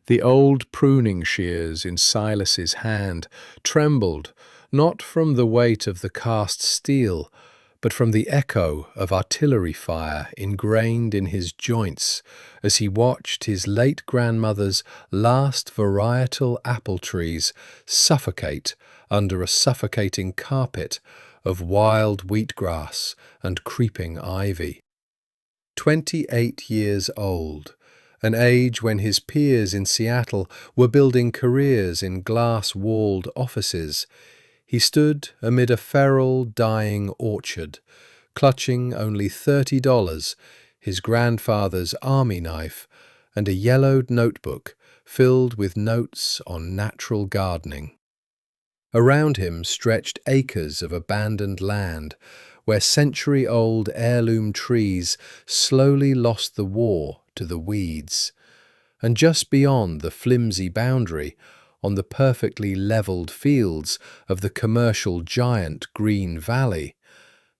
The old pruning shears in Silas's hand trembled, not from the weight of the cast steel, but from the echo of artillery fire ingrained in his joints as he watched his late grandmother's last varietal apple trees suffocate under a suffocating carpet of wild wheatgrass and creeping ivy. 28 years old, an age when his peers in Seattle were building careers in glass-walled offices, he stood amid a feral, dying orchard, clutching only $30, his grandfather's army knife, and a yellowed notebook filled with notes on natural gardening. Around him stretched acres of abandoned land, where century-old heirloom trees slowly lost the war to the weeds. And just beyond the flimsy boundary, on the perfectly levelled fields of the commercial giant Green Valley,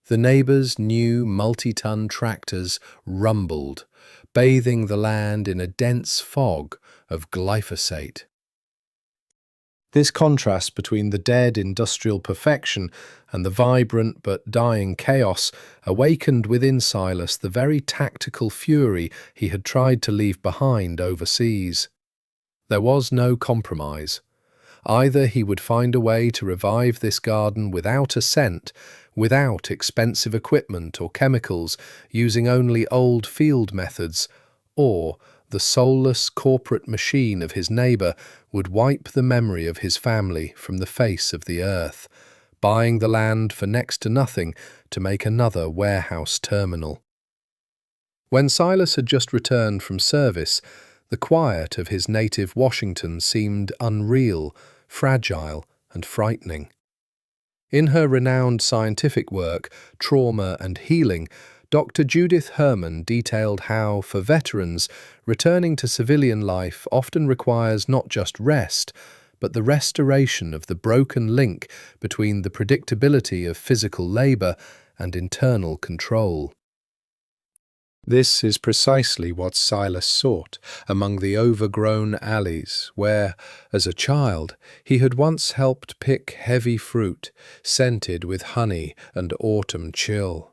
the neighbours' new multi-ton tractors rumbled, bathing the land in a dense fog of glyphosate. This contrast between the dead industrial perfection and the vibrant but dying chaos awakened within Silas the very tactical fury he had tried to leave behind overseas. There was no compromise. Either he would find a way to revive this garden without a cent, without expensive equipment or chemicals, using only old field methods, or the soulless corporate machine of his neighbour would wipe the memory of his family from the face of the earth, buying the land for next to nothing to make another warehouse terminal. When Silas had just returned from service, the quiet of his native Washington seemed unreal, fragile, and frightening. In her renowned scientific work, Trauma and Healing, Dr. Judith Herman detailed how, for veterans, returning to civilian life often requires not just rest, but the restoration of the broken link between the predictability of physical labour and internal control. This is precisely what Silas sought among the overgrown alleys where, as a child, he had once helped pick heavy fruit, scented with honey and autumn chill.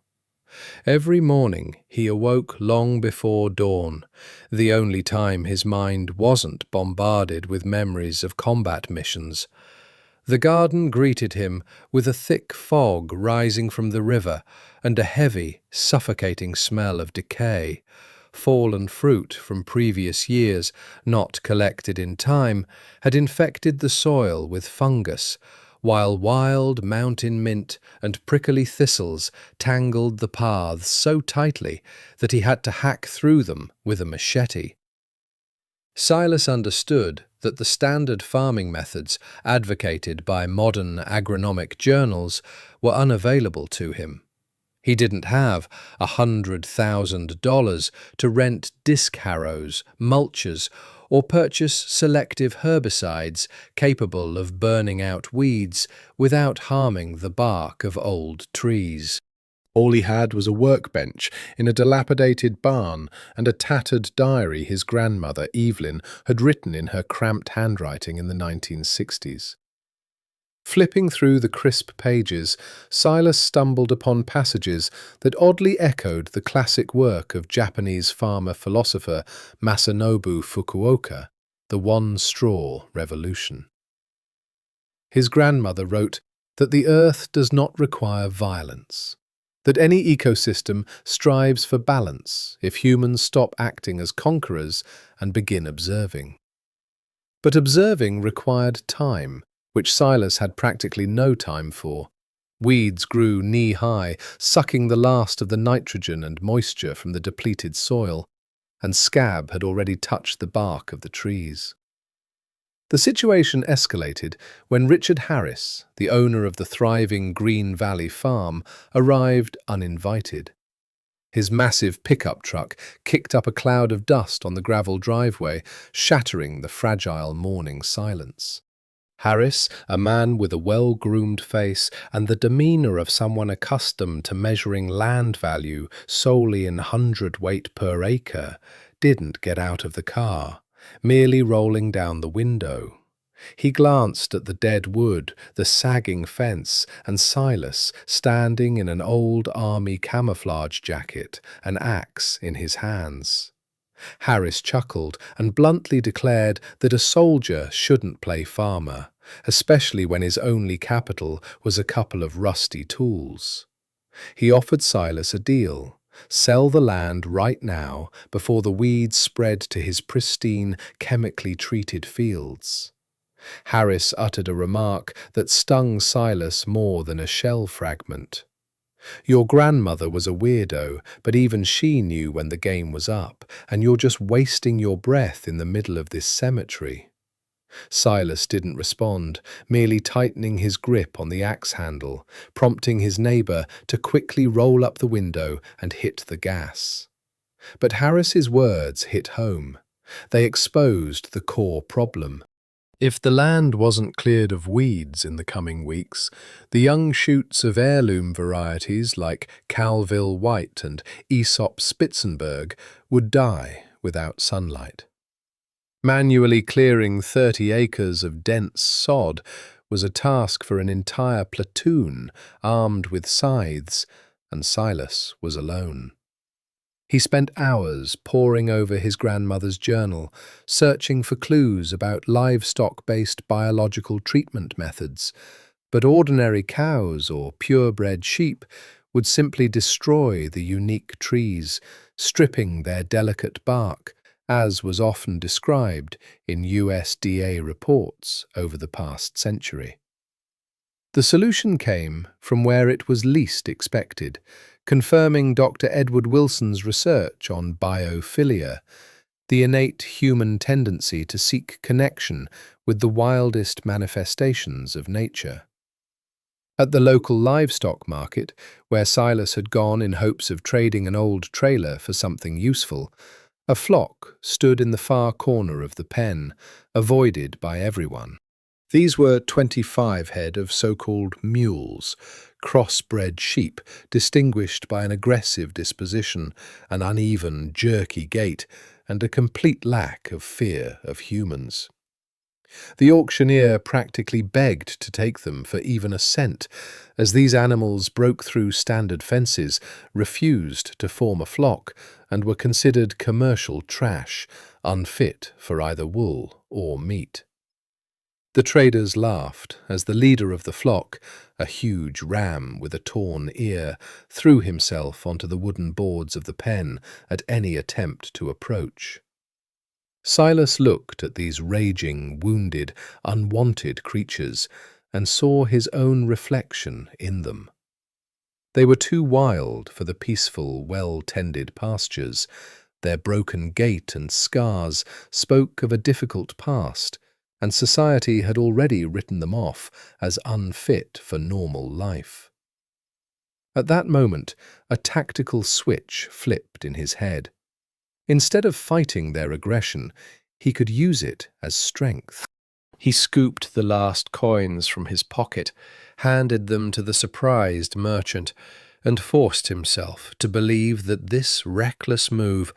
Every morning he awoke long before dawn, the only time his mind wasn't bombarded with memories of combat missions. The garden greeted him with a thick fog rising from the river and a heavy, suffocating smell of decay. Fallen fruit from previous years, not collected in time, had infected the soil with fungus, while wild mountain mint and prickly thistles tangled the paths so tightly that he had to hack through them with a machete. Silas understood that the standard farming methods advocated by modern agronomic journals were unavailable to him. He didn't have $100,000 to rent disc harrows, mulchers, or purchase selective herbicides capable of burning out weeds without harming the bark of old trees. All he had was a workbench in a dilapidated barn and a tattered diary his grandmother, Evelyn, had written in her cramped handwriting in the 1960s. Flipping through the crisp pages, Silas stumbled upon passages that oddly echoed the classic work of Japanese farmer-philosopher Masanobu Fukuoka, The One Straw Revolution. His grandmother wrote that the earth does not require violence, that any ecosystem strives for balance if humans stop acting as conquerors and begin observing. But observing required time, which Silas had practically no time for. Weeds grew knee-high, sucking the last of the nitrogen and moisture from the depleted soil, and scab had already touched the bark of the trees. The situation escalated when Richard Harris, the owner of the thriving Green Valley farm, arrived uninvited. His massive pickup truck kicked up a cloud of dust on the gravel driveway, shattering the fragile morning silence. Harris, a man with a well-groomed face and the demeanour of someone accustomed to measuring land value solely in hundredweight per acre, didn't get out of the car. merely rolling down the window. He glanced at the dead wood, the sagging fence, and Silas standing in an old army camouflage jacket, an axe in his hands. Harris chuckled and bluntly declared that a soldier shouldn't play farmer, especially when his only capital was a couple of rusty tools. He offered Silas a deal: sell the land right now before the weeds spread to his pristine, chemically treated fields. Harris uttered a remark that stung Silas more than a shell fragment. Your grandmother was a weirdo, but even she knew when the game was up, and you're just wasting your breath in the middle of this cemetery. Silas didn't respond, merely tightening his grip on the axe handle, prompting his neighbour to quickly roll up the window and hit the gas. But Harris's words hit home. They exposed the core problem. If the land wasn't cleared of weeds in the coming weeks, the young shoots of heirloom varieties like Calville White and Aesop Spitzenberg would die without sunlight. Manually clearing 30 acres of dense sod was a task for an entire platoon armed with scythes, and Silas was alone. He spent hours poring over his grandmother's journal, searching for clues about livestock-based biological treatment methods, but ordinary cows or purebred sheep would simply destroy the unique trees, stripping their delicate bark, as was often described in USDA reports over the past century. The solution came from where it was least expected, confirming Dr. Edward Wilson's research on biophilia, the innate human tendency to seek connection with the wildest manifestations of nature. At the local livestock market, where Silas had gone in hopes of trading an old trailer for something useful, a flock stood in the far corner of the pen, avoided by everyone. These were 25 head of so-called mules, crossbred sheep, distinguished by an aggressive disposition, an uneven, jerky gait, and a complete lack of fear of humans. The auctioneer practically begged to take them for even a cent, as these animals broke through standard fences, refused to form a flock, and were considered commercial trash, unfit for either wool or meat. The traders laughed as the leader of the flock, a huge ram with a torn ear, threw himself onto the wooden boards of the pen at any attempt to approach. Silas looked at these raging, wounded, unwanted creatures and saw his own reflection in them. They were too wild for the peaceful, well-tended pastures. Their broken gait and scars spoke of a difficult past, and society had already written them off as unfit for normal life. At that moment, a tactical switch flipped in his head. Instead of fighting their aggression, he could use it as strength. He scooped the last coins from his pocket, handed them to the surprised merchant, and forced himself to believe that this reckless move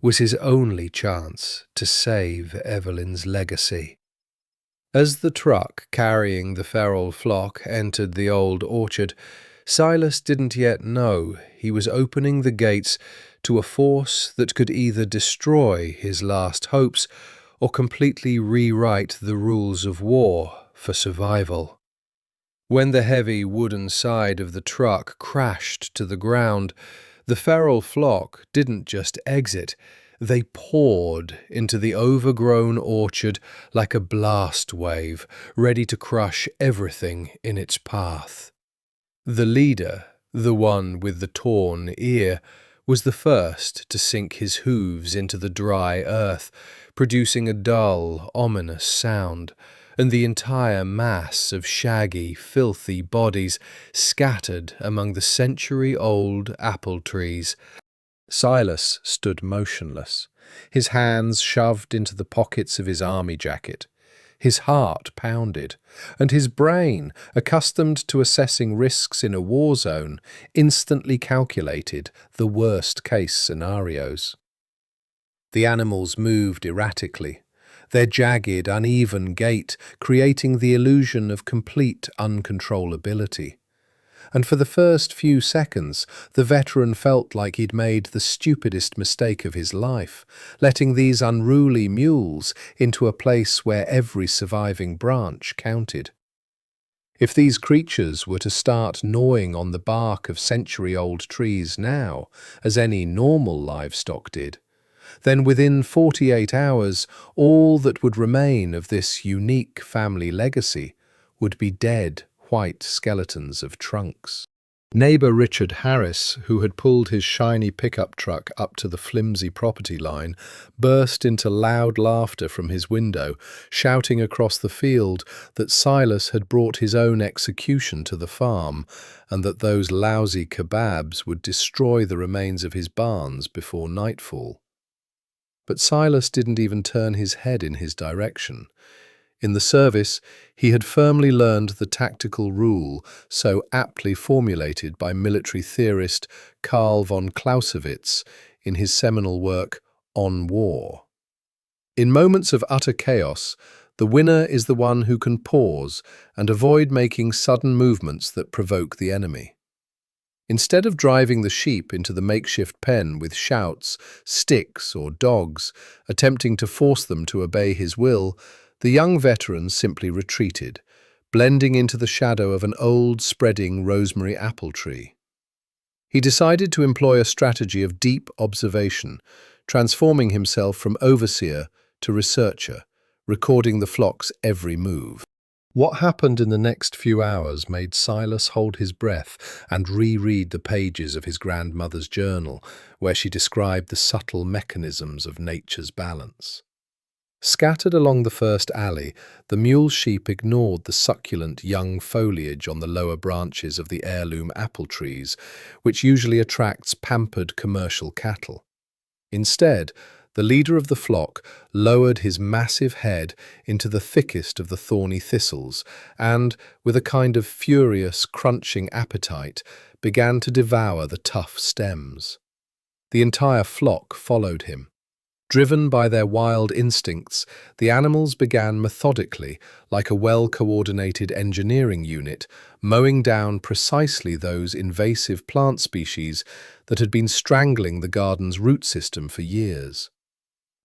was his only chance to save Evelyn's legacy. As the truck carrying the feral flock entered the old orchard, Silas didn't yet know he was opening the gates to a force that could either destroy his last hopes or completely rewrite the rules of war for survival. When the heavy wooden side of the truck crashed to the ground, the feral flock didn't just exit. They poured into the overgrown orchard like a blast wave, ready to crush everything in its path. The leader, the one with the torn ear, was the first to sink his hooves into the dry earth, producing a dull, ominous sound, and the entire mass of shaggy, filthy bodies scattered among the century-old apple trees. Silas stood motionless, his hands shoved into the pockets of his army jacket. His heart pounded, and his brain, accustomed to assessing risks in a war zone, instantly calculated the worst-case scenarios. The animals moved erratically, their jagged, uneven gait creating the illusion of complete uncontrollability. And for the first few seconds, the veteran felt like he'd made the stupidest mistake of his life, letting these unruly mules into a place where every surviving branch counted. If these creatures were to start gnawing on the bark of century-old trees now, as any normal livestock did, then within 48 hours, all that would remain of this unique family legacy would be dead, white skeletons of trunks. Neighbor Richard Harris, who had pulled his shiny pickup truck up to the flimsy property line, burst into loud laughter from his window, shouting across the field that Silas had brought his own execution to the farm and that those lousy kebabs would destroy the remains of his barns before nightfall. But Silas didn't even turn his head in his direction. In the service, he had firmly learned the tactical rule so aptly formulated by military theorist Karl von Clausewitz in his seminal work On War. In moments of utter chaos, the winner is the one who can pause and avoid making sudden movements that provoke the enemy. Instead of driving the sheep into the makeshift pen with shouts, sticks, or dogs, attempting to force them to obey his will, the young veteran simply retreated, blending into the shadow of an old, spreading rosemary apple tree. He decided to employ a strategy of deep observation, transforming himself from overseer to researcher, recording the flock's every move. What happened in the next few hours made Silas hold his breath and reread the pages of his grandmother's journal, where she described the subtle mechanisms of nature's balance. Scattered along the first alley, the mule sheep ignored the succulent young foliage on the lower branches of the heirloom apple trees, which usually attracts pampered commercial cattle. Instead, the leader of the flock lowered his massive head into the thickest of the thorny thistles and, with a kind of furious, crunching appetite, began to devour the tough stems. The entire flock followed him. Driven by their wild instincts, the animals began methodically, like a well-coordinated engineering unit, mowing down precisely those invasive plant species that had been strangling the garden's root system for years.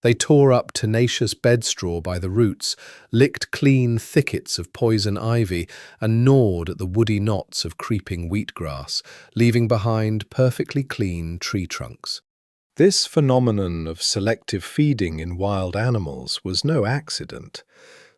They tore up tenacious bedstraw by the roots, licked clean thickets of poison ivy, and gnawed at the woody knots of creeping wheatgrass, leaving behind perfectly clean tree trunks. This phenomenon of selective feeding in wild animals was no accident.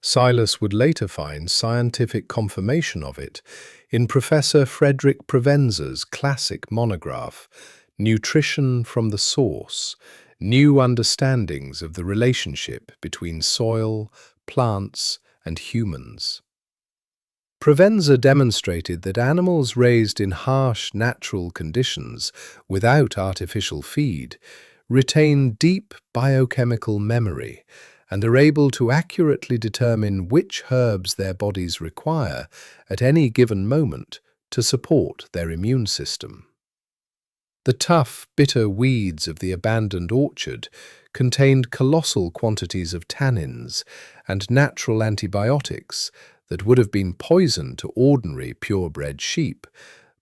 Silas would later find scientific confirmation of it in Professor Frederick Provenza's classic monograph, Nutrition from the Source: New Understandings of the Relationship Between Soil, Plants, and Humans. Provenza demonstrated that animals raised in harsh natural conditions without artificial feed retain deep biochemical memory and are able to accurately determine which herbs their bodies require at any given moment to support their immune system. The tough, bitter weeds of the abandoned orchard contained colossal quantities of tannins and natural antibiotics that would have been poison to ordinary purebred sheep,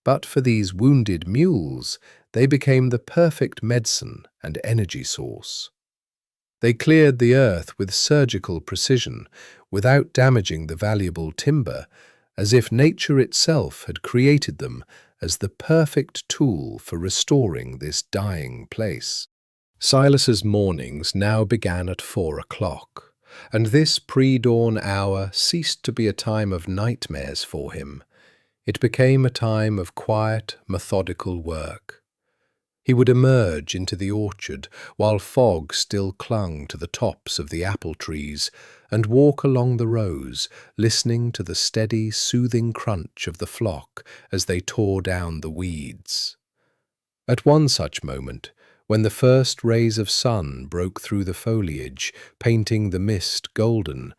but for these wounded mules, they became the perfect medicine and energy source. They cleared the earth with surgical precision, without damaging the valuable timber, as if nature itself had created them as the perfect tool for restoring this dying place. Silas's mornings now began at 4 o'clock. And this pre-dawn hour ceased to be a time of nightmares for him. It became a time of quiet, methodical work. He would emerge into the orchard while fog still clung to the tops of the apple trees and walk along the rows, listening to the steady, soothing crunch of the flock as they tore down the weeds. At one such moment, when the first rays of sun broke through the foliage, painting the mist golden,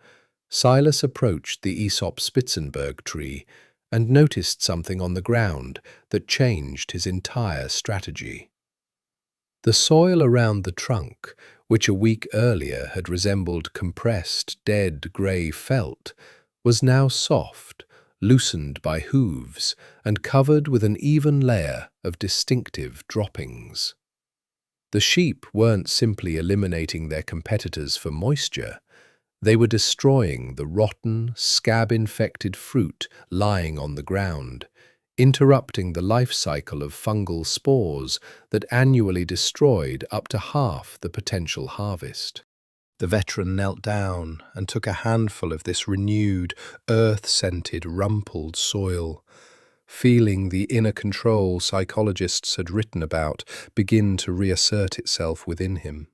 Silas approached the Aesop Spitzenberg tree and noticed something on the ground that changed his entire strategy. The soil around the trunk, which a week earlier had resembled compressed, dead grey felt, was now soft, loosened by hooves, and covered with an even layer of distinctive droppings. The sheep weren't simply eliminating their competitors for moisture. They were destroying the rotten, scab-infected fruit lying on the ground, interrupting the life cycle of fungal spores that annually destroyed up to half the potential harvest. The veteran knelt down and took a handful of this renewed, earth-scented, rumpled soil, feeling the inner control psychologists had written about begin to reassert itself within him.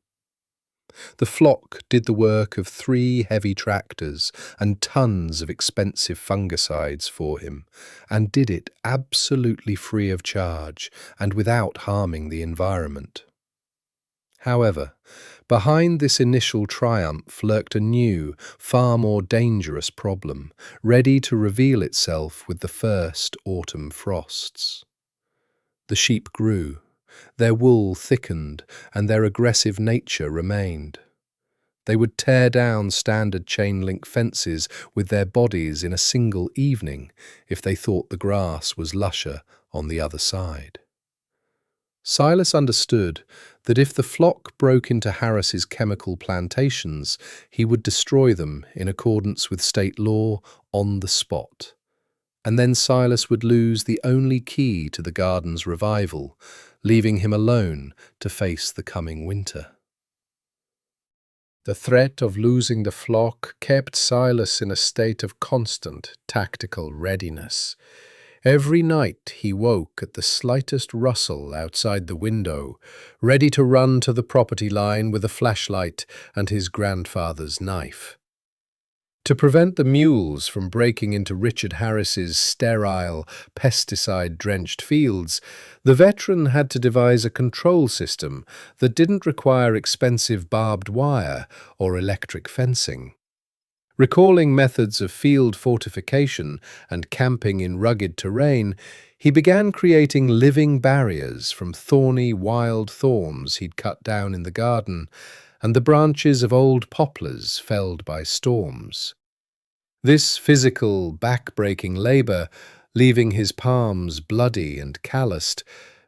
The flock did the work of 3 heavy tractors and tons of expensive fungicides for him, and did it absolutely free of charge and without harming the environment. However, behind this initial triumph lurked a new, far more dangerous problem, ready to reveal itself with the first autumn frosts. The sheep grew. Their wool thickened, and their aggressive nature remained. They would tear down standard chain-link fences with their bodies in a single evening if they thought the grass was lusher on the other side. Silas understood that if the flock broke into Harris's chemical plantations, he would destroy them in accordance with state law on the spot. And then Silas would lose the only key to the garden's revival, leaving him alone to face the coming winter. The threat of losing the flock kept Silas in a state of constant tactical readiness. Every night he woke at the slightest rustle outside the window, ready to run to the property line with a flashlight and his grandfather's knife. To prevent the mules from breaking into Richard Harris's sterile, pesticide-drenched fields, the veteran had to devise a control system that didn't require expensive barbed wire or electric fencing. Recalling methods of field fortification and camping in rugged terrain, he began creating living barriers from thorny wild thorns he'd cut down in the garden and the branches of old poplars felled by storms. This physical, back-breaking labor, leaving his palms bloody and calloused,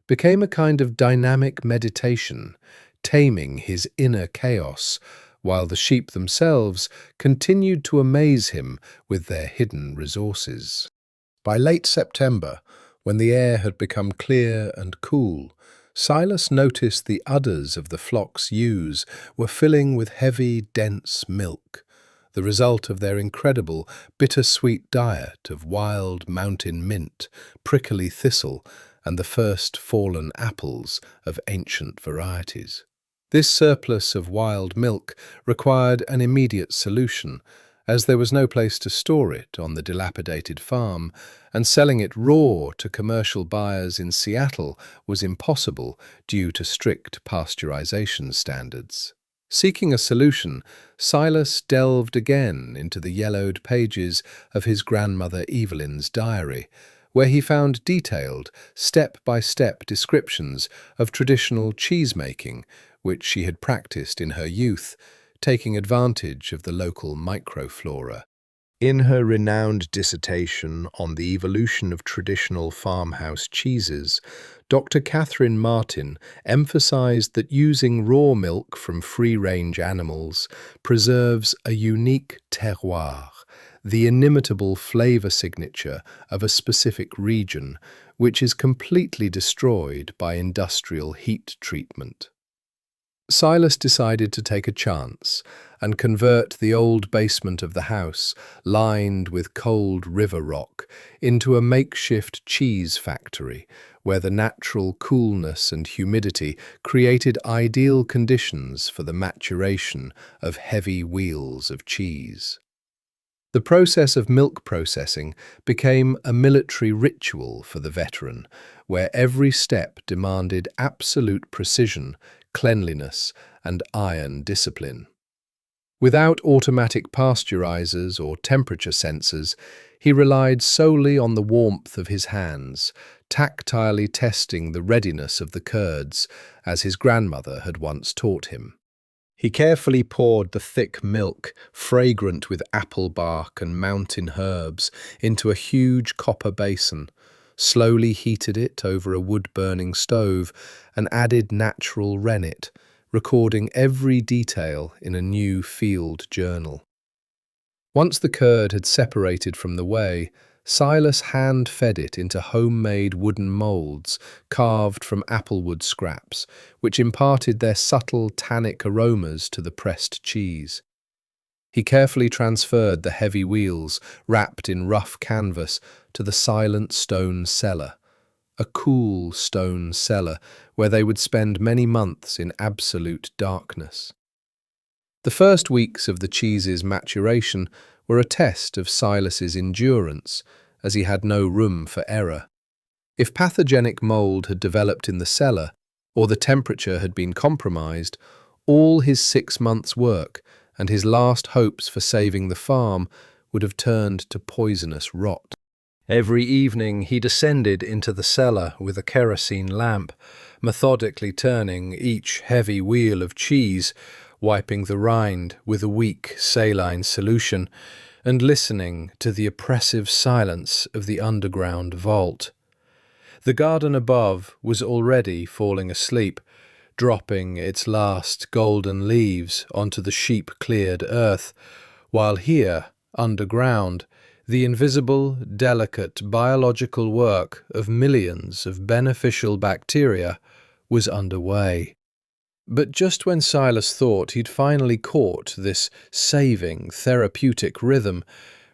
became a kind of dynamic meditation, taming his inner chaos, while the sheep themselves continued to amaze him with their hidden resources. By late September, when the air had become clear and cool, Silas noticed the udders of the flock's ewes were filling with heavy, dense milk, the result of their incredible, bittersweet diet of wild mountain mint, prickly thistle, and the first fallen apples of ancient varieties. This surplus of wild milk required an immediate solution, as there was no place to store it on the dilapidated farm, and selling it raw to commercial buyers in Seattle was impossible due to strict pasteurization standards. Seeking a solution, Silas delved again into the yellowed pages of his grandmother Evelyn's diary, where he found detailed, step-by-step descriptions of traditional cheese-making, which she had practiced in her youth, taking advantage of the local microflora. In her renowned dissertation on the evolution of traditional farmhouse cheeses, Dr. Catherine Martin emphasized that using raw milk from free-range animals preserves a unique terroir, the inimitable flavor signature of a specific region, which is completely destroyed by industrial heat treatment. Silas decided to take a chance and convert the old basement of the house, lined with cold river rock, into a makeshift cheese factory, where the natural coolness and humidity created ideal conditions for the maturation of heavy wheels of cheese. The process of milk processing became a military ritual for the veteran, where every step demanded absolute precision, cleanliness, and iron discipline. Without automatic pasteurizers or temperature sensors, He relied solely on the warmth of his hands, tactilely testing the readiness of the curds, as his grandmother had once taught him. He carefully poured the thick milk, fragrant with apple bark and mountain herbs, into a huge copper basin, slowly heated it over a wood-burning stove, and added natural rennet, recording every detail in a new field journal. Once the curd had separated from the whey, Silas hand-fed it into homemade wooden moulds carved from applewood scraps, which imparted their subtle tannic aromas to the pressed cheese. He carefully transferred the heavy wheels, wrapped in rough canvas, to the silent stone cellar, a cool stone cellar where they would spend many months in absolute darkness. The first weeks of the cheese's maturation were a test of Silas's endurance, as he had no room for error. If pathogenic mould had developed in the cellar, or the temperature had been compromised, all his 6 months' work and his last hopes for saving the farm would have turned to poisonous rot. Every evening he descended into the cellar with a kerosene lamp, methodically turning each heavy wheel of cheese, wiping the rind with a weak saline solution, and listening to the oppressive silence of the underground vault. The garden above was already falling asleep, dropping its last golden leaves onto the sheep-cleared earth, while here, underground, the invisible, delicate biological work of millions of beneficial bacteria was underway. But just when Silas thought he'd finally caught this saving, therapeutic rhythm,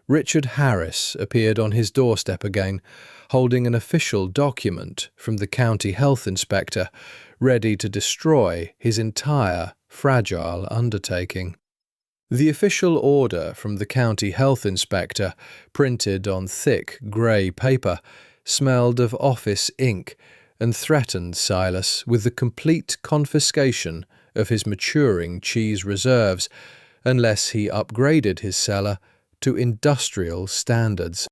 Richard Harris appeared on his doorstep again, holding an official document from the county health inspector, ready to destroy his entire fragile undertaking. The official order from the county health inspector, printed on thick grey paper, smelled of office ink and threatened Silas with the complete confiscation of his maturing cheese reserves unless he upgraded his cellar to industrial standards.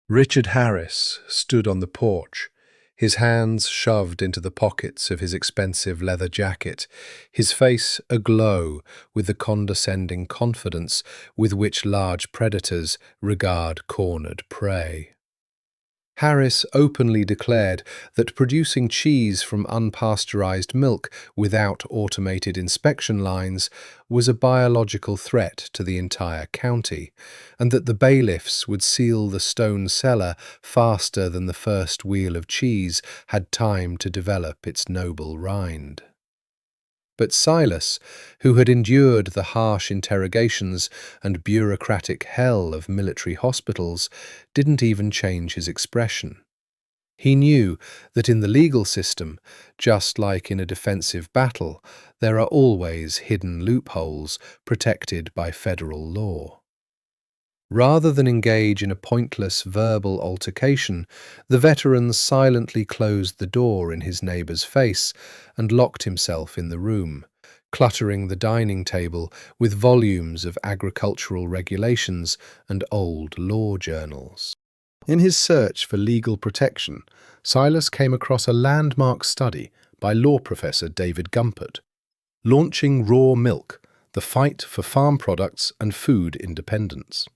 Richard Harris stood on the porch, his hands shoved into the pockets of his expensive leather jacket, his face aglow with the condescending confidence with which large predators regard cornered prey. Harris openly declared that producing cheese from unpasteurized milk without automated inspection lines was a biological threat to the entire county, and that the bailiffs would seal the stone cellar faster than the first wheel of cheese had time to develop its noble rind. But Silas, who had endured the harsh interrogations and bureaucratic hell of military hospitals, didn't even change his expression. He knew that in the legal system, just like in a defensive battle, there are always hidden loopholes protected by federal law. Rather than engage in a pointless verbal altercation, the veteran silently closed the door in his neighbour's face and locked himself in the room, cluttering the dining table with volumes of agricultural regulations and old law journals. In his search for legal protection, Silas came across a landmark study by law professor David Gumpert, Launching Raw Milk, the Fight for Farm Products and Food Independence.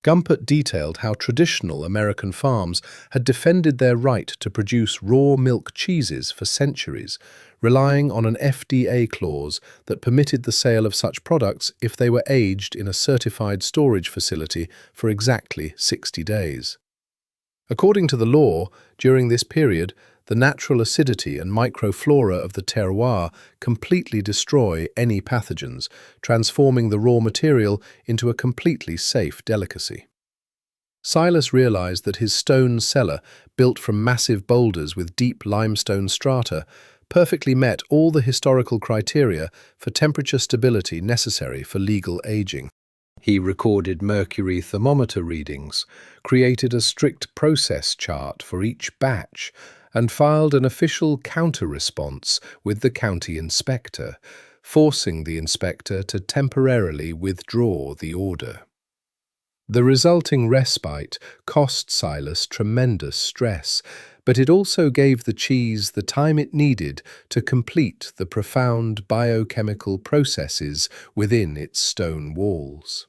Gumpert detailed how traditional American farms had defended their right to produce raw milk cheeses for centuries, relying on an FDA clause that permitted the sale of such products if they were aged in a certified storage facility for exactly 60 days. According to the law, during this period, the natural acidity and microflora of the terroir completely destroy any pathogens, transforming the raw material into a completely safe delicacy. Silas realized that his stone cellar, built from massive boulders with deep limestone strata, perfectly met all the historical criteria for temperature stability necessary for legal aging. He recorded mercury thermometer readings, created a strict process chart for each batch, and filed an official counter-response with the county inspector, forcing the inspector to temporarily withdraw the order. The resulting respite cost Silas tremendous stress, but it also gave the cheese the time it needed to complete the profound biochemical processes within its stone walls.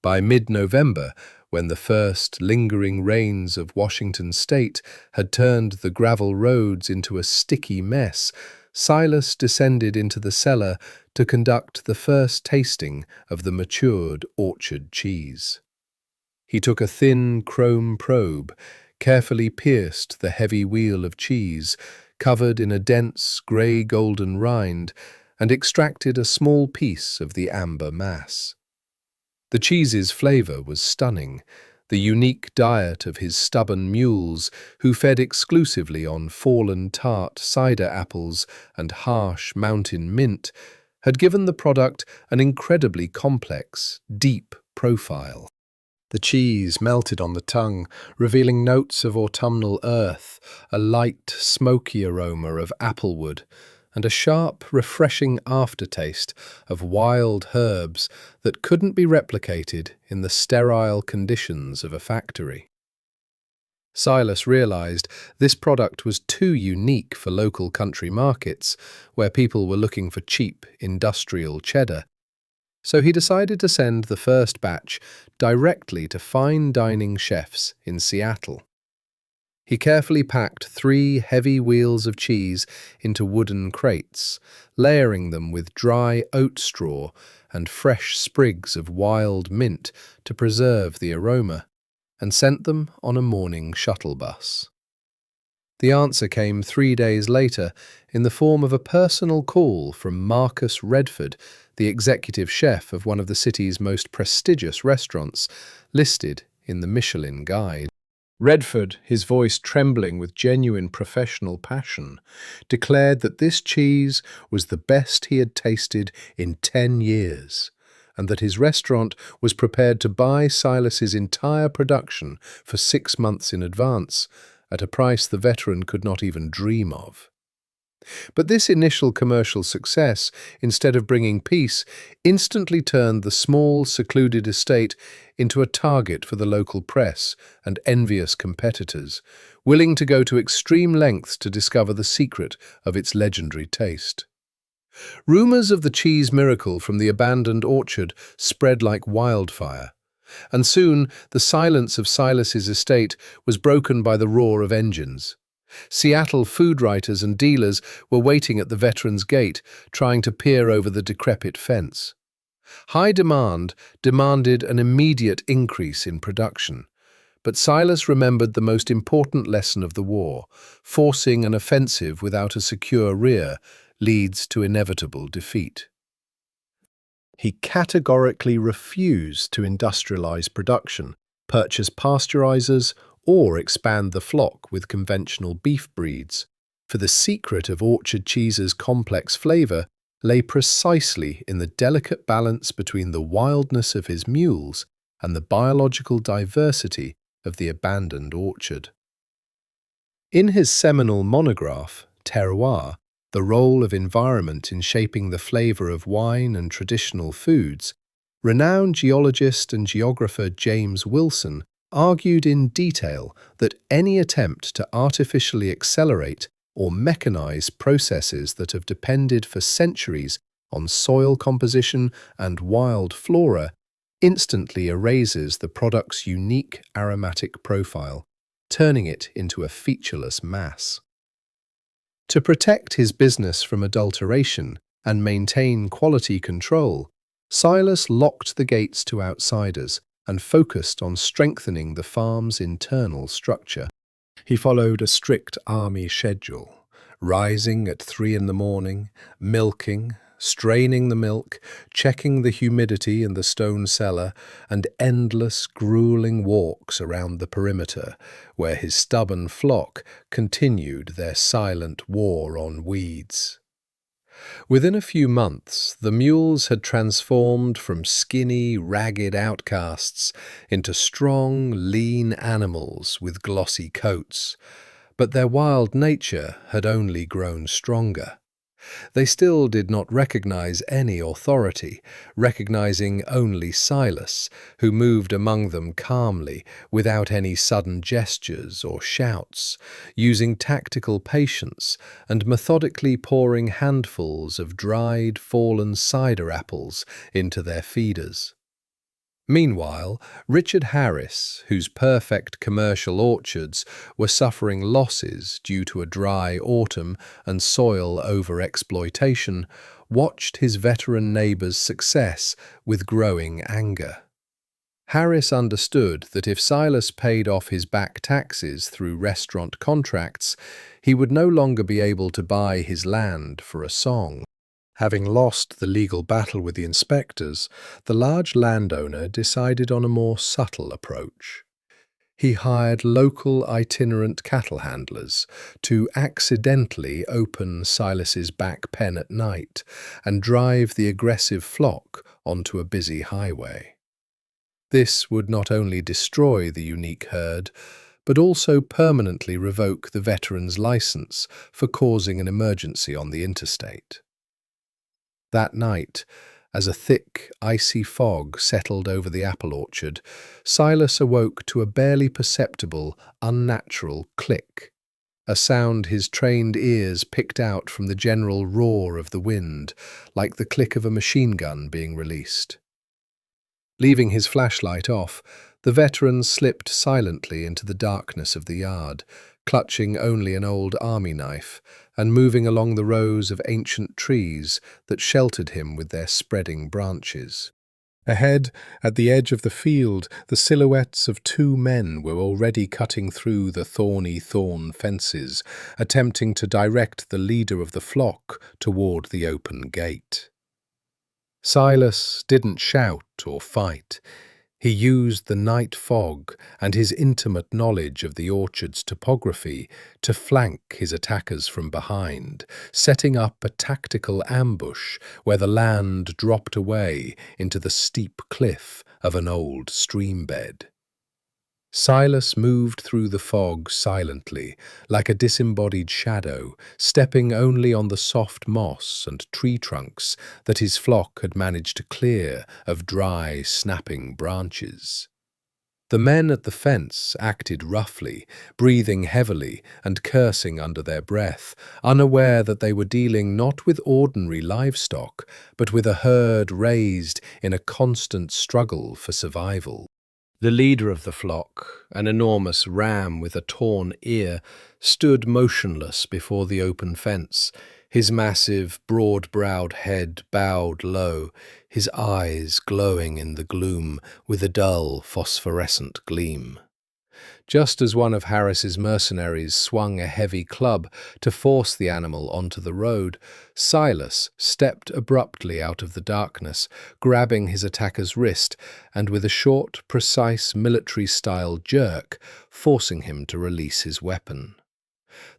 By mid-November, when the first lingering rains of Washington state had turned the gravel roads into a sticky mess, Silas descended into the cellar to conduct the first tasting of the matured orchard cheese. He took a thin chrome probe, carefully pierced the heavy wheel of cheese, covered in a dense grey-golden rind, and extracted a small piece of the amber mass. The cheese's flavour was stunning, the unique diet of his stubborn mules, who fed exclusively on fallen tart cider apples and harsh mountain mint, had given the product an incredibly complex, deep profile. The cheese melted on the tongue, revealing notes of autumnal earth, a light, smoky aroma of applewood, and a sharp, refreshing aftertaste of wild herbs that couldn't be replicated in the sterile conditions of a factory. Silas realized this product was too unique for local country markets, where people were looking for cheap, industrial cheddar. So he decided to send the first batch directly to fine dining chefs in Seattle. He carefully packed 3 heavy wheels of cheese into wooden crates, layering them with dry oat straw and fresh sprigs of wild mint to preserve the aroma, and sent them on a morning shuttle bus. The answer came 3 days later in the form of a personal call from Marcus Redford, the executive chef of one of the city's most prestigious restaurants, listed in the Michelin Guide. Redford, his voice trembling with genuine professional passion, declared that this cheese was the best he had tasted in 10 years, and that his restaurant was prepared to buy Silas's entire production for 6 months in advance, at a price the veteran could not even dream of. But this initial commercial success, instead of bringing peace, instantly turned the small, secluded estate into a target for the local press and envious competitors, willing to go to extreme lengths to discover the secret of its legendary taste. Rumours of the cheese miracle from the abandoned orchard spread like wildfire, and soon the silence of Silas's estate was broken by the roar of engines. Seattle food writers and dealers were waiting at the veteran's gate, trying to peer over the decrepit fence. High demand demanded an immediate increase in production, but Silas remembered the most important lesson of the war: forcing an offensive without a secure rear leads to inevitable defeat. He categorically refused to industrialize production, purchase pasteurizers, or expand the flock with conventional beef breeds, for the secret of orchard cheese's complex flavor lay precisely in the delicate balance between the wildness of his mules and the biological diversity of the abandoned orchard. In his seminal monograph, Terroir, The Role of Environment in Shaping the Flavor of Wine and Traditional Foods, renowned geologist and geographer James Wilson argued in detail that any attempt to artificially accelerate or mechanize processes that have depended for centuries on soil composition and wild flora instantly erases the product's unique aromatic profile, turning it into a featureless mass. To protect his business from adulteration and maintain quality control, Silas locked the gates to outsiders and focused on strengthening the farm's internal structure. He followed a strict army schedule, rising at 3 in the morning, milking, straining the milk, checking the humidity in the stone cellar, and endless, grueling walks around the perimeter, where his stubborn flock continued their silent war on weeds. Within a few months, the mules had transformed from skinny, ragged outcasts into strong, lean animals with glossy coats, but their wild nature had only grown stronger. They still did not recognize any authority, recognizing only Silas, who moved among them calmly, without any sudden gestures or shouts, using tactical patience and methodically pouring handfuls of dried, fallen cider apples into their feeders. Meanwhile, Richard Harris, whose perfect commercial orchards were suffering losses due to a dry autumn and soil over-exploitation, watched his veteran neighbour's success with growing anger. Harris understood that if Silas paid off his back taxes through restaurant contracts, he would no longer be able to buy his land for a song. Having lost the legal battle with the inspectors, the large landowner decided on a more subtle approach. He hired local itinerant cattle handlers to accidentally open Silas's back pen at night and drive the aggressive flock onto a busy highway. This would not only destroy the unique herd, but also permanently revoke the veteran's license for causing an emergency on the interstate. That night, as a thick, icy fog settled over the apple orchard, Silas awoke to a barely perceptible, unnatural click, a sound his trained ears picked out from the general roar of the wind, like the click of a machine gun being released. Leaving his flashlight off, the veteran slipped silently into the darkness of the yard, clutching only an old army knife, and moving along the rows of ancient trees that sheltered him with their spreading branches. Ahead, at the edge of the field, the silhouettes of two men were already cutting through the thorny thorn fences, attempting to direct the leader of the flock toward the open gate. Silas didn't shout or fight. He used the night fog and his intimate knowledge of the orchard's topography to flank his attackers from behind, setting up a tactical ambush where the land dropped away into the steep cliff of an old stream bed. Silas moved through the fog silently, like a disembodied shadow, stepping only on the soft moss and tree trunks that his flock had managed to clear of dry, snapping branches. The men at the fence acted roughly, breathing heavily and cursing under their breath, unaware that they were dealing not with ordinary livestock, but with a herd raised in a constant struggle for survival. The leader of the flock, an enormous ram with a torn ear, stood motionless before the open fence, his massive, broad-browed head bowed low, his eyes glowing in the gloom with a dull, phosphorescent gleam. Just as one of Harris's mercenaries swung a heavy club to force the animal onto the road, Silas stepped abruptly out of the darkness, grabbing his attacker's wrist and with a short, precise military-style jerk, forcing him to release his weapon.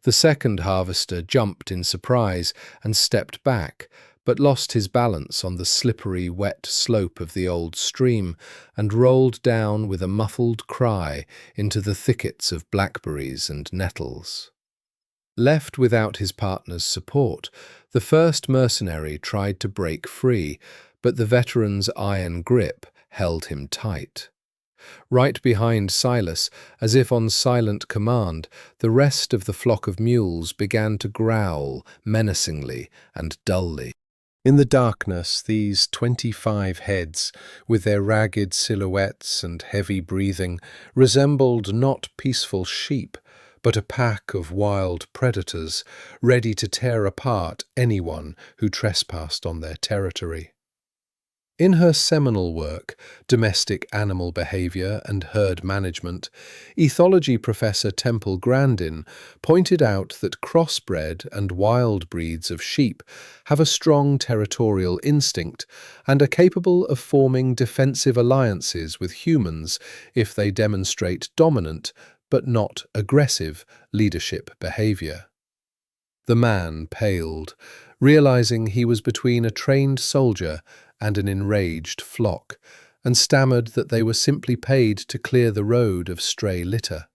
The second harvester jumped in surprise and stepped back, but lost his balance on the slippery, wet slope of the old stream and rolled down with a muffled cry into the thickets of blackberries and nettles. Left without his partner's support, the first mercenary tried to break free, but the veteran's iron grip held him tight. Right behind Silas, as if on silent command, the rest of the flock of mules began to growl menacingly and dully. In the darkness, these 25 heads, with their ragged silhouettes and heavy breathing, resembled not peaceful sheep, but a pack of wild predators, ready to tear apart anyone who trespassed on their territory. In her seminal work, Domestic Animal Behavior and Herd Management, ethology professor Temple Grandin pointed out that crossbred and wild breeds of sheep have a strong territorial instinct and are capable of forming defensive alliances with humans if they demonstrate dominant, but not aggressive, leadership behavior. The man paled, realizing he was between a trained soldier and an enraged flock, and stammered that they were simply paid to clear the road of stray litter.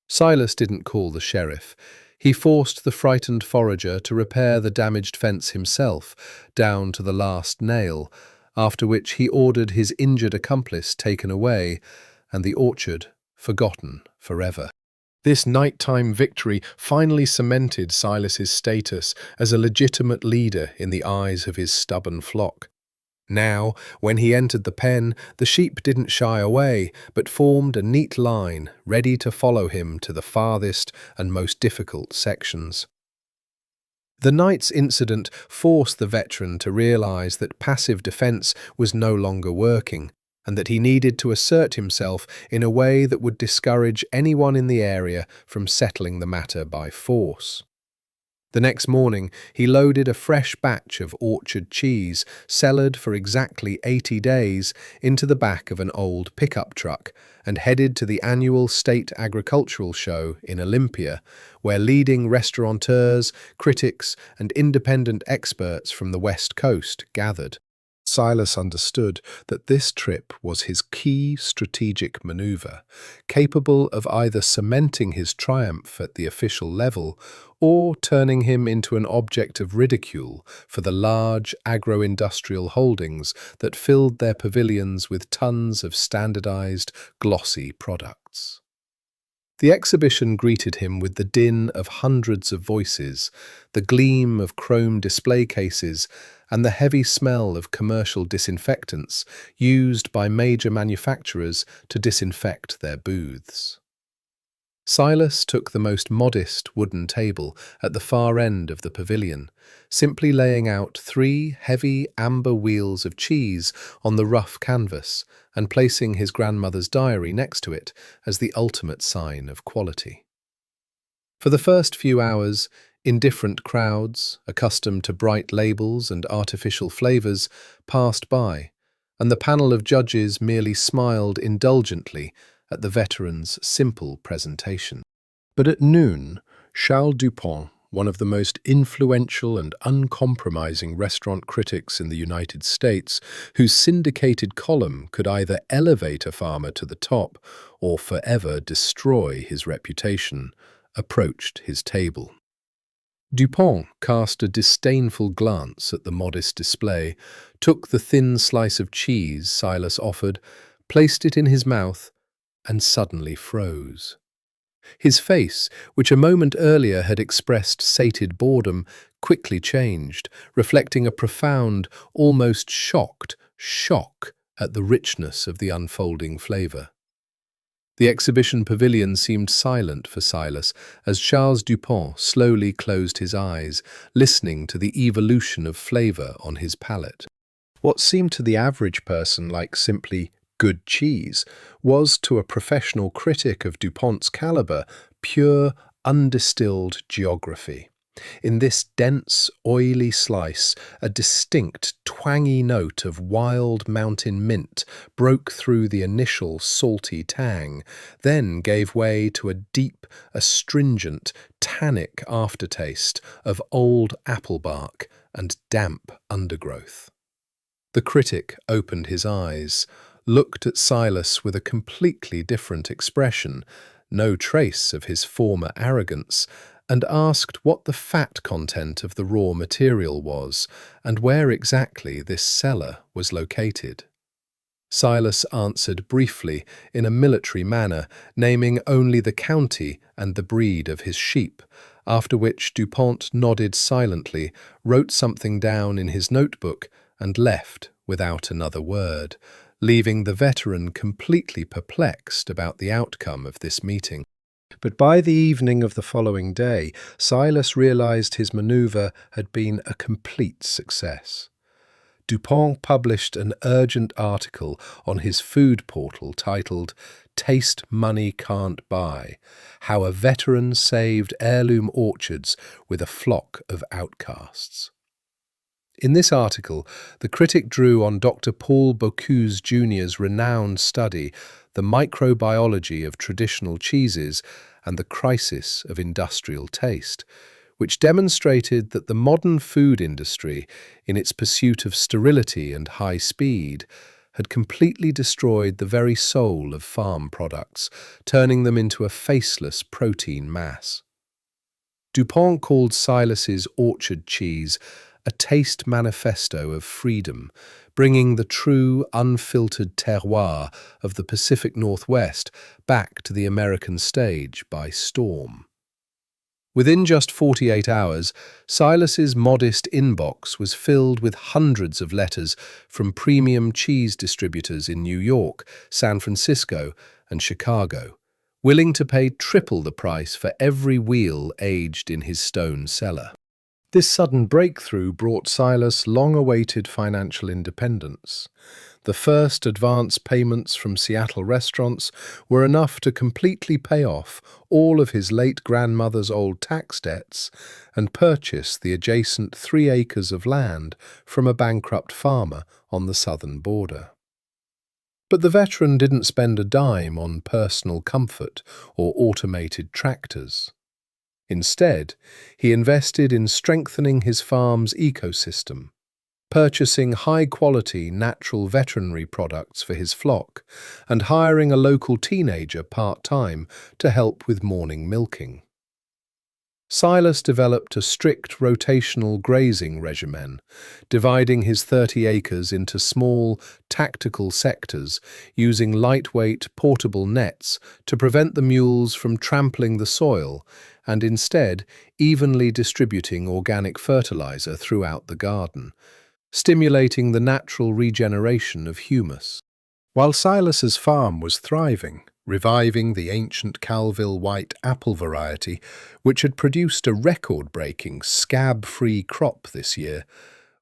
Silas didn't call the sheriff. He forced the frightened forager to repair the damaged fence himself, down to the last nail, after which he ordered his injured accomplice taken away, and the orchard forgotten forever. This nighttime victory finally cemented Silas's status as a legitimate leader in the eyes of his stubborn flock. Now, when he entered the pen, the sheep didn't shy away, but formed a neat line, ready to follow him to the farthest and most difficult sections. The night's incident forced the veteran to realize that passive defense was no longer working, and that he needed to assert himself in a way that would discourage anyone in the area from settling the matter by force. The next morning, he loaded a fresh batch of orchard cheese, cellared for exactly 80 days, into the back of an old pickup truck and headed to the annual State Agricultural Show in Olympia, where leading restaurateurs, critics, and independent experts from the West Coast gathered. Silas understood that this trip was his key strategic maneuver, capable of either cementing his triumph at the official level or turning him into an object of ridicule for the large agro-industrial holdings that filled their pavilions with tons of standardized, glossy products. The exhibition greeted him with the din of hundreds of voices, the gleam of chrome display cases, and the heavy smell of commercial disinfectants used by major manufacturers to disinfect their booths. Silas took the most modest wooden table at the far end of the pavilion, simply laying out 3 heavy amber wheels of cheese on the rough canvas and placing his grandmother's diary next to it as the ultimate sign of quality. For the first few hours, indifferent crowds, accustomed to bright labels and artificial flavors, passed by, and the panel of judges merely smiled indulgently at the veteran's simple presentation. But at noon, Charles Dupont, one of the most influential and uncompromising restaurant critics in the United States, whose syndicated column could either elevate a farmer to the top or forever destroy his reputation, approached his table. Dupont cast a disdainful glance at the modest display, took the thin slice of cheese Silas offered, placed it in his mouth, and suddenly froze. His face, which a moment earlier had expressed sated boredom, quickly changed, reflecting a profound, almost shocked shock at the richness of the unfolding flavor. The exhibition pavilion seemed silent for Silas as Charles Dupont slowly closed his eyes, listening to the evolution of flavor on his palate. What seemed to the average person like simply good cheese was, to a professional critic of Dupont's caliber, pure, undistilled geography. In this dense, oily slice, a distinct, twangy note of wild mountain mint broke through the initial salty tang, then gave way to a deep, astringent, tannic aftertaste of old apple bark and damp undergrowth. The critic opened his eyes, looked at Silas with a completely different expression, no trace of his former arrogance, and asked what the fat content of the raw material was and where exactly this cellar was located. Silas answered briefly in a military manner, naming only the county and the breed of his sheep, after which Dupont nodded silently, wrote something down in his notebook, and left without another word, leaving the veteran completely perplexed about the outcome of this meeting. But by the evening of the following day, Silas realized his maneuver had been a complete success. Dupont published an urgent article on his food portal titled "Taste Money Can't Buy: How a Veteran Saved Heirloom Orchards with a Flock of Outcasts." In this article, the critic drew on Dr. Paul Bocuse Jr.'s renowned study, The Microbiology of Traditional Cheeses and the Crisis of Industrial Taste, which demonstrated that the modern food industry, in its pursuit of sterility and high speed, had completely destroyed the very soul of farm products, turning them into a faceless protein mass. DuPont called Silas's orchard cheese a taste manifesto of freedom, bringing the true, unfiltered terroir of the Pacific Northwest back to the American stage by storm. Within just 48 hours, Silas's modest inbox was filled with hundreds of letters from premium cheese distributors in New York, San Francisco, and Chicago, willing to pay triple the price for every wheel aged in his stone cellar. This sudden breakthrough brought Silas long-awaited financial independence. The first advance payments from Seattle restaurants were enough to completely pay off all of his late grandmother's old tax debts and purchase the adjacent 3 acres of land from a bankrupt farmer on the southern border. But the veteran didn't spend a dime on personal comfort or automated tractors. Instead, he invested in strengthening his farm's ecosystem, purchasing high-quality natural veterinary products for his flock and hiring a local teenager part-time to help with morning milking. Silas developed a strict rotational grazing regimen, dividing his 30 acres into small, tactical sectors, using lightweight, portable nets to prevent the mules from trampling the soil and instead evenly distributing organic fertilizer throughout the garden, stimulating the natural regeneration of humus. While Silas's farm was thriving, reviving the ancient Calville white apple variety, which had produced a record-breaking, scab-free crop this year,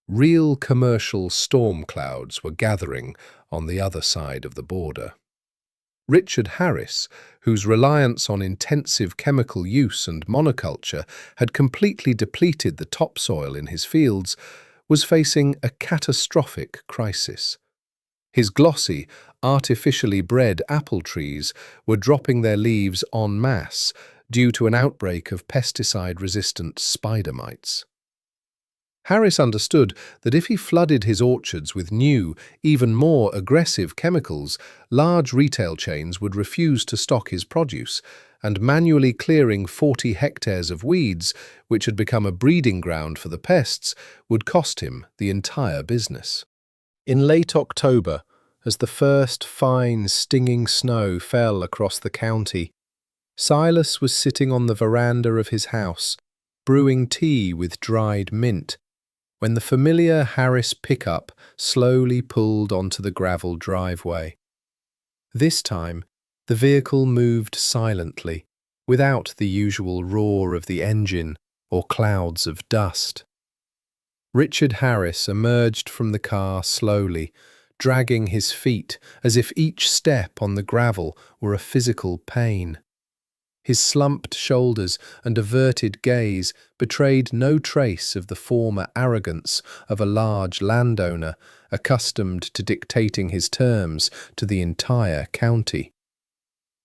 real commercial storm clouds were gathering on the other side of the border. Richard Harris, whose reliance on intensive chemical use and monoculture had completely depleted the topsoil in his fields, was facing a catastrophic crisis. His glossy, artificially bred apple trees were dropping their leaves en masse due to an outbreak of pesticide-resistant spider mites. Harris understood that if he flooded his orchards with new, even more aggressive chemicals, large retail chains would refuse to stock his produce, and manually clearing 40 hectares of weeds, which had become a breeding ground for the pests, would cost him the entire business. In late October, as the first fine, stinging snow fell across the county, Silas was sitting on the veranda of his house, brewing tea with dried mint, when the familiar Harris pickup slowly pulled onto the gravel driveway. This time, the vehicle moved silently, without the usual roar of the engine or clouds of dust. Richard Harris emerged from the car slowly, dragging his feet as if each step on the gravel were a physical pain. His slumped shoulders and averted gaze betrayed no trace of the former arrogance of a large landowner accustomed to dictating his terms to the entire county.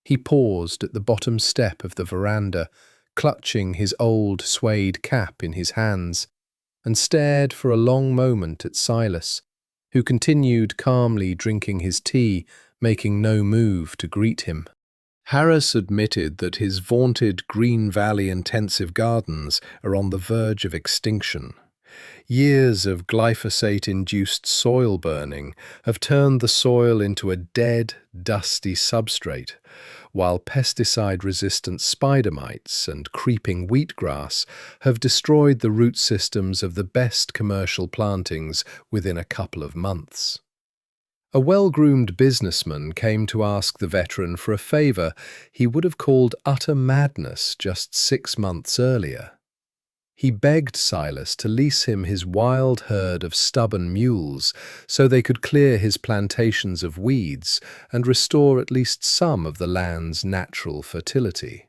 He paused at the bottom step of the veranda, clutching his old suede cap in his hands, and stared for a long moment at Silas, who continued calmly drinking his tea, making no move to greet him. Harris admitted that his vaunted Green Valley intensive gardens are on the verge of extinction. Years of glyphosate-induced soil burning have turned the soil into a dead, dusty substrate, while pesticide-resistant spider mites and creeping wheatgrass have destroyed the root systems of the best commercial plantings within a couple of months. A well-groomed businessman came to ask the veteran for a favor he would have called utter madness just 6 months earlier. He begged Silas to lease him his wild herd of stubborn mules so they could clear his plantations of weeds and restore at least some of the land's natural fertility.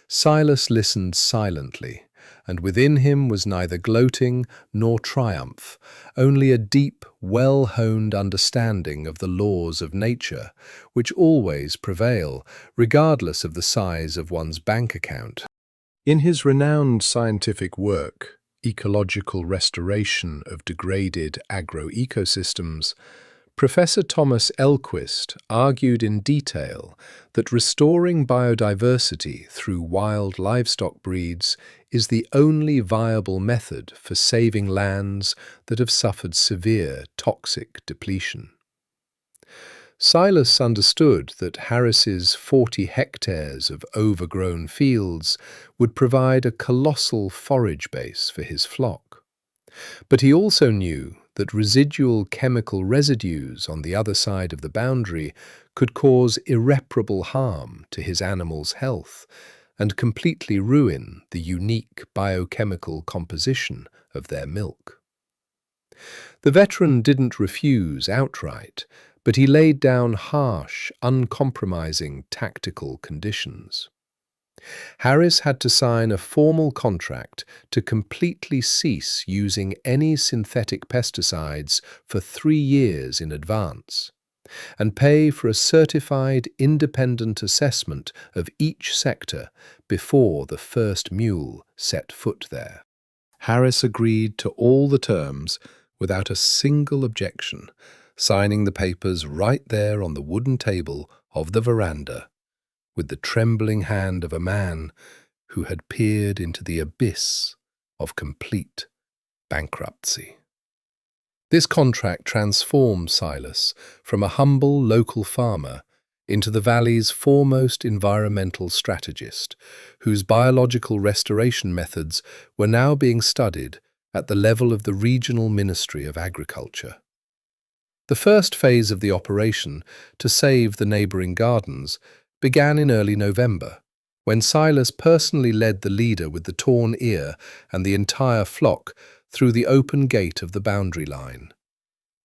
Silas listened silently, and within him was neither gloating nor triumph, only a deep, well-honed understanding of the laws of nature, which always prevail, regardless of the size of one's bank account. In his renowned scientific work, Ecological Restoration of Degraded Agroecosystems, Professor Thomas Elquist argued in detail that restoring biodiversity through wild livestock breeds is the only viable method for saving lands that have suffered severe toxic depletion. Silas understood that Harris's 40 hectares of overgrown fields would provide a colossal forage base for his flock. But he also knew that residual chemical residues on the other side of the boundary could cause irreparable harm to his animals' health and completely ruin the unique biochemical composition of their milk. The veteran didn't refuse outright, but he laid down harsh, uncompromising tactical conditions. Harris had to sign a formal contract to completely cease using any synthetic pesticides for 3 years in advance, and pay for a certified independent assessment of each sector before the first mule set foot there. Harris agreed to all the terms without a single objection, signing the papers right there on the wooden table of the veranda, with the trembling hand of a man who had peered into the abyss of complete bankruptcy. This contract transformed Silas from a humble local farmer into the valley's foremost environmental strategist, whose biological restoration methods were now being studied at the level of the Regional Ministry of Agriculture. The first phase of the operation to save the neighbouring gardens began in early November, when Silas personally led the leader with the torn ear and the entire flock through the open gate of the boundary line.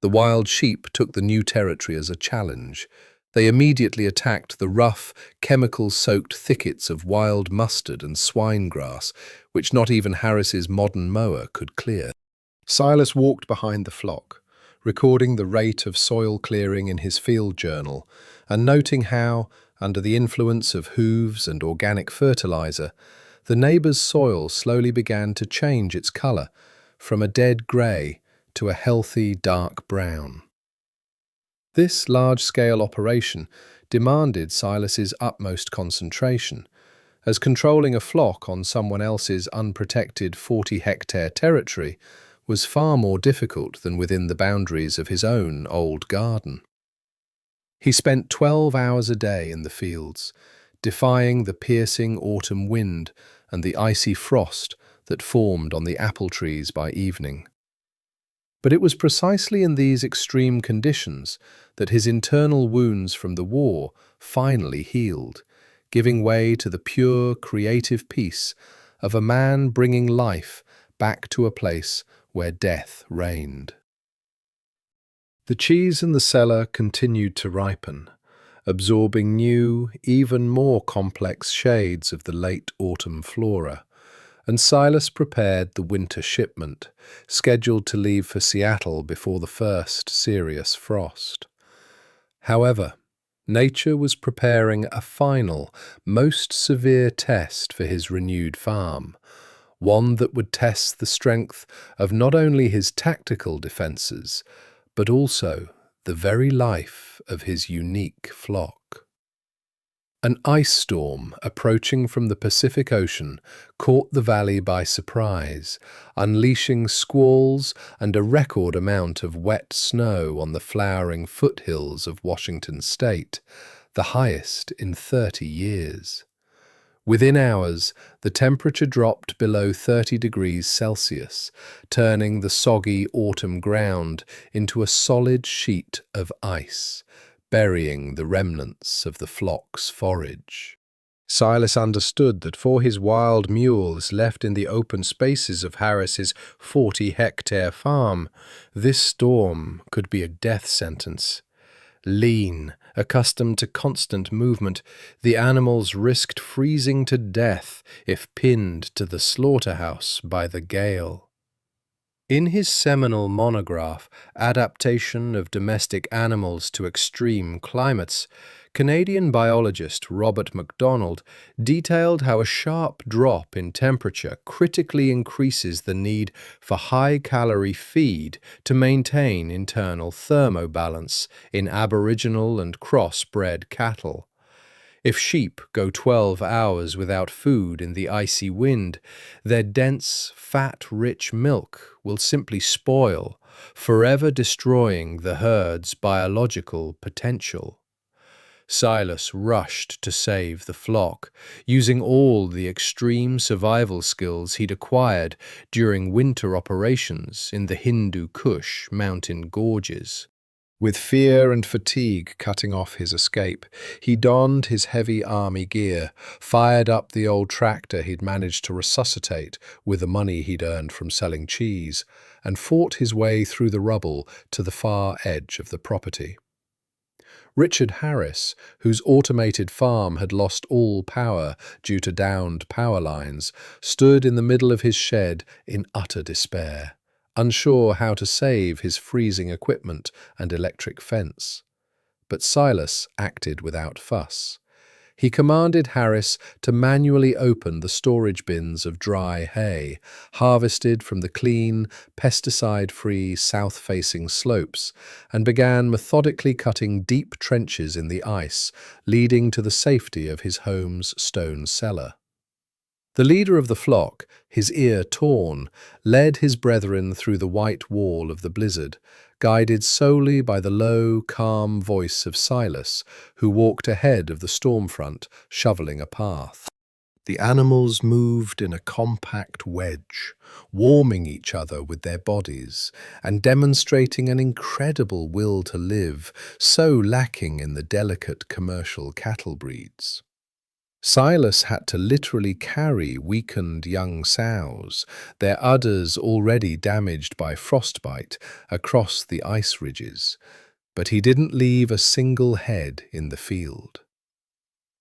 The wild sheep took the new territory as a challenge. They immediately attacked the rough, chemical-soaked thickets of wild mustard and swine grass, which not even Harris's modern mower could clear. Silas walked behind the flock, recording the rate of soil clearing in his field journal and noting how, under the influence of hooves and organic fertilizer, the neighbour's soil slowly began to change its colour from a dead grey to a healthy dark brown. This large-scale operation demanded Silas's utmost concentration, as controlling a flock on someone else's unprotected 40-hectare territory was far more difficult than within the boundaries of his own old garden. He spent 12 hours a day in the fields, defying the piercing autumn wind and the icy frost that formed on the apple trees by evening. But it was precisely in these extreme conditions that his internal wounds from the war finally healed, giving way to the pure, creative peace of a man bringing life back to a place where death reigned. The cheese in the cellar continued to ripen, absorbing new, even more complex shades of the late autumn flora, and Silas prepared the winter shipment, scheduled to leave for Seattle before the first serious frost. However, nature was preparing a final, most severe test for his renewed farm, one that would test the strength of not only his tactical defences, but also the very life of his unique flock. An ice storm approaching from the Pacific Ocean caught the valley by surprise, unleashing squalls and a record amount of wet snow on the flowering foothills of Washington state, the highest in 30 years. Within hours, the temperature dropped below 30 degrees Celsius, turning the soggy autumn ground into a solid sheet of ice, burying the remnants of the flock's forage. Silas understood that for his wild mules left in the open spaces of Harris's 40-hectare farm, this storm could be a death sentence. Lean, accustomed to constant movement, the animals risked freezing to death if pinned to the slaughterhouse by the gale. In his seminal monograph, Adaptation of Domestic Animals to Extreme Climates, Canadian biologist Robert MacDonald detailed how a sharp drop in temperature critically increases the need for high-calorie feed to maintain internal thermobalance in Aboriginal and crossbred cattle. If sheep go 12 hours without food in the icy wind, their dense, fat-rich milk will simply spoil, forever destroying the herd's biological potential. Silas rushed to save the flock, using all the extreme survival skills he'd acquired during winter operations in the Hindu Kush mountain gorges. With fear and fatigue cutting off his escape, he donned his heavy army gear, fired up the old tractor he'd managed to resuscitate with the money he'd earned from selling cheese, and fought his way through the rubble to the far edge of the property. Richard Harris, whose automated farm had lost all power due to downed power lines, stood in the middle of his shed in utter despair, unsure how to save his freezing equipment and electric fence. But Silas acted without fuss. He commanded Harris to manually open the storage bins of dry hay, harvested from the clean, pesticide-free south-facing slopes, and began methodically cutting deep trenches in the ice, leading to the safety of his home's stone cellar. The leader of the flock, his ear torn, led his brethren through the white wall of the blizzard, guided solely by the low, calm voice of Silas, who walked ahead of the storm front, shoveling a path. The animals moved in a compact wedge, warming each other with their bodies and demonstrating an incredible will to live, so lacking in the delicate commercial cattle breeds. Silas had to literally carry weakened young sows, their udders already damaged by frostbite, across the ice ridges, but he didn't leave a single head in the field.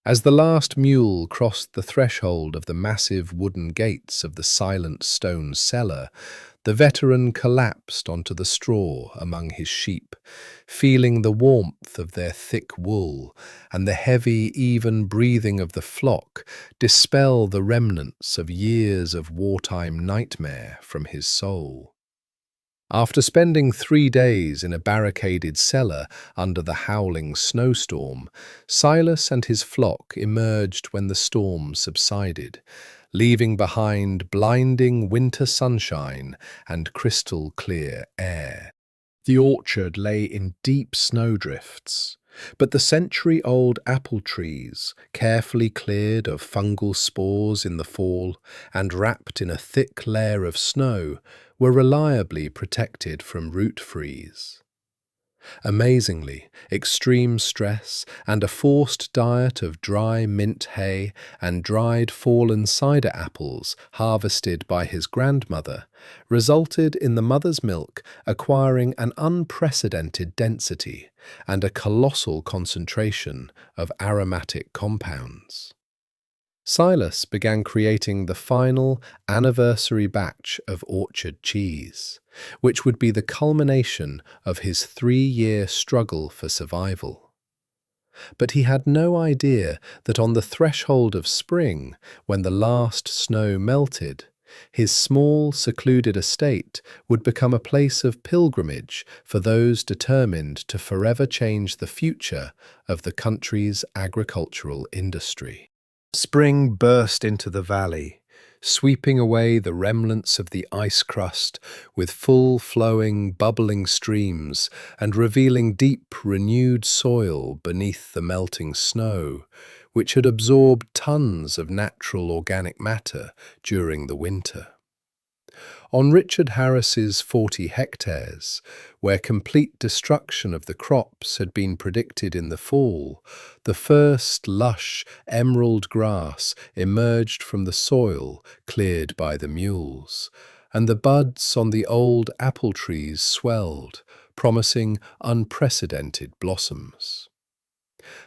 As the last mule crossed the threshold of the massive wooden gates of the silent stone cellar, the veteran collapsed onto the straw among his sheep, feeling the warmth of their thick wool and the heavy, even breathing of the flock dispel the remnants of years of wartime nightmare from his soul. After spending 3 days in a barricaded cellar under the howling snowstorm, Silas and his flock emerged when the storm subsided, leaving behind blinding winter sunshine and crystal-clear air. The orchard lay in deep snowdrifts, but the century-old apple trees, carefully cleared of fungal spores in the fall and wrapped in a thick layer of snow, were reliably protected from root freeze. Amazingly, extreme stress and a forced diet of dry mint hay and dried fallen cider apples harvested by his grandmother resulted in the mother's milk acquiring an unprecedented density and a colossal concentration of aromatic compounds. Silas began creating the final anniversary batch of orchard cheese, which would be the culmination of his 3-year struggle for survival. But he had no idea that on the threshold of spring, when the last snow melted, his small, secluded estate would become a place of pilgrimage for those determined to forever change the future of the country's agricultural industry. Spring burst into the valley, sweeping away the remnants of the ice crust with full-flowing, bubbling streams and revealing deep, renewed soil beneath the melting snow, which had absorbed tons of natural organic matter during the winter. On Richard Harris's 40 hectares, where complete destruction of the crops had been predicted in the fall, the first lush emerald grass emerged from the soil cleared by the mules, and the buds on the old apple trees swelled, promising unprecedented blossoms.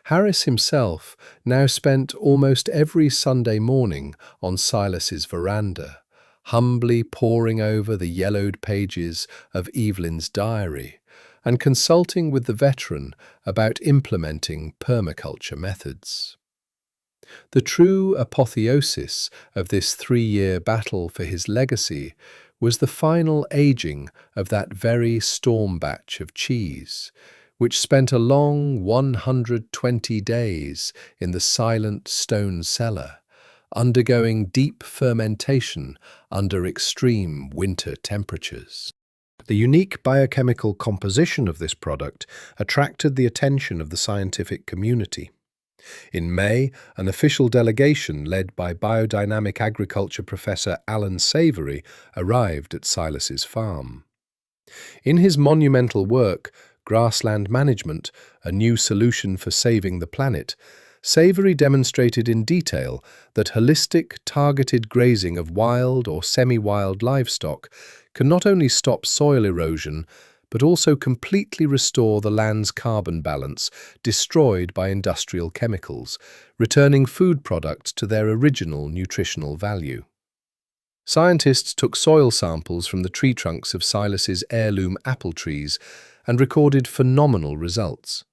Harris himself now spent almost every Sunday morning on Silas's veranda, humbly poring over the yellowed pages of Evelyn's diary, and consulting with the veteran about implementing permaculture methods. The true apotheosis of this 3-year battle for his legacy was the final aging of that very storm batch of cheese, which spent a long 120 days in the silent stone cellar, undergoing deep fermentation under extreme winter temperatures. The unique biochemical composition of this product attracted the attention of the scientific community. In May, an official delegation led by biodynamic agriculture professor Alan Savory arrived at Silas's farm. In his monumental work, Grassland Management, a new solution for saving the planet, Savory demonstrated in detail that holistic, targeted grazing of wild or semi-wild livestock can not only stop soil erosion, but also completely restore the land's carbon balance destroyed by industrial chemicals, returning food products to their original nutritional value. Scientists took soil samples from the tree trunks of Silas's heirloom apple trees and recorded phenomenal results.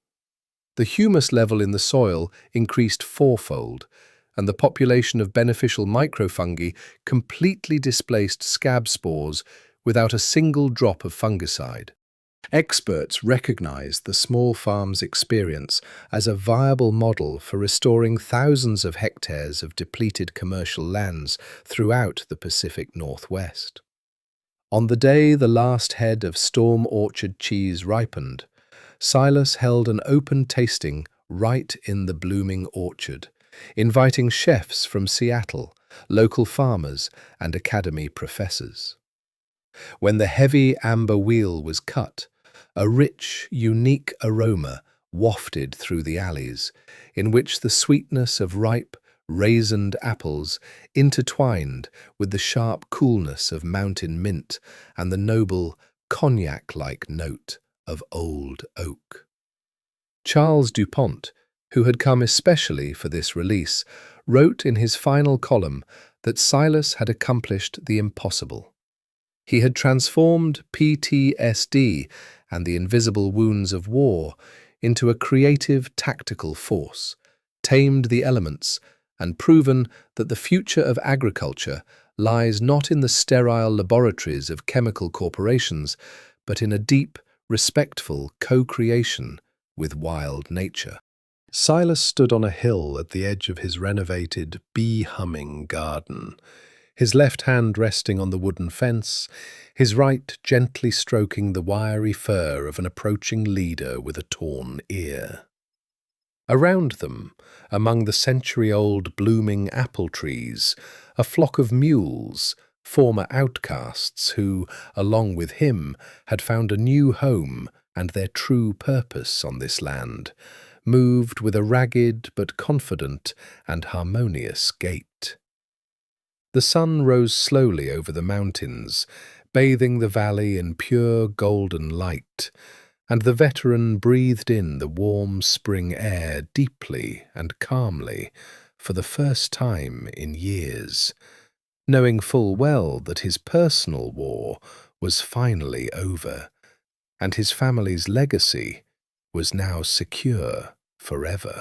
The humus level in the soil increased fourfold, and the population of beneficial microfungi completely displaced scab spores without a single drop of fungicide. Experts recognized the small farm's experience as a viable model for restoring thousands of hectares of depleted commercial lands throughout the Pacific Northwest. On the day the last head of Storm Orchard cheese ripened, Silas held an open tasting right in the blooming orchard, inviting chefs from Seattle, local farmers, and academy professors. When the heavy amber wheel was cut, a rich, unique aroma wafted through the alleys, in which the sweetness of ripe, raisined apples intertwined with the sharp coolness of mountain mint and the noble, cognac-like note of old oak. Charles Dupont, who had come especially for this release, wrote in his final column that Silas had accomplished the impossible. He had transformed PTSD and the invisible wounds of war into a creative tactical force, tamed the elements, and proven that the future of agriculture lies not in the sterile laboratories of chemical corporations, but in a deep, respectful co-creation with wild nature. Silas stood on a hill at the edge of his renovated, bee-humming garden, his left hand resting on the wooden fence, his right gently stroking the wiry fur of an approaching leader with a torn ear. Around them, among the century-old blooming apple trees, a flock of mules, former outcasts who, along with him, had found a new home and their true purpose on this land, moved with a ragged but confident and harmonious gait. The sun rose slowly over the mountains, bathing the valley in pure golden light, and the veteran breathed in the warm spring air deeply and calmly for the first time in years, knowing full well that his personal war was finally over, and his family's legacy was now secure forever.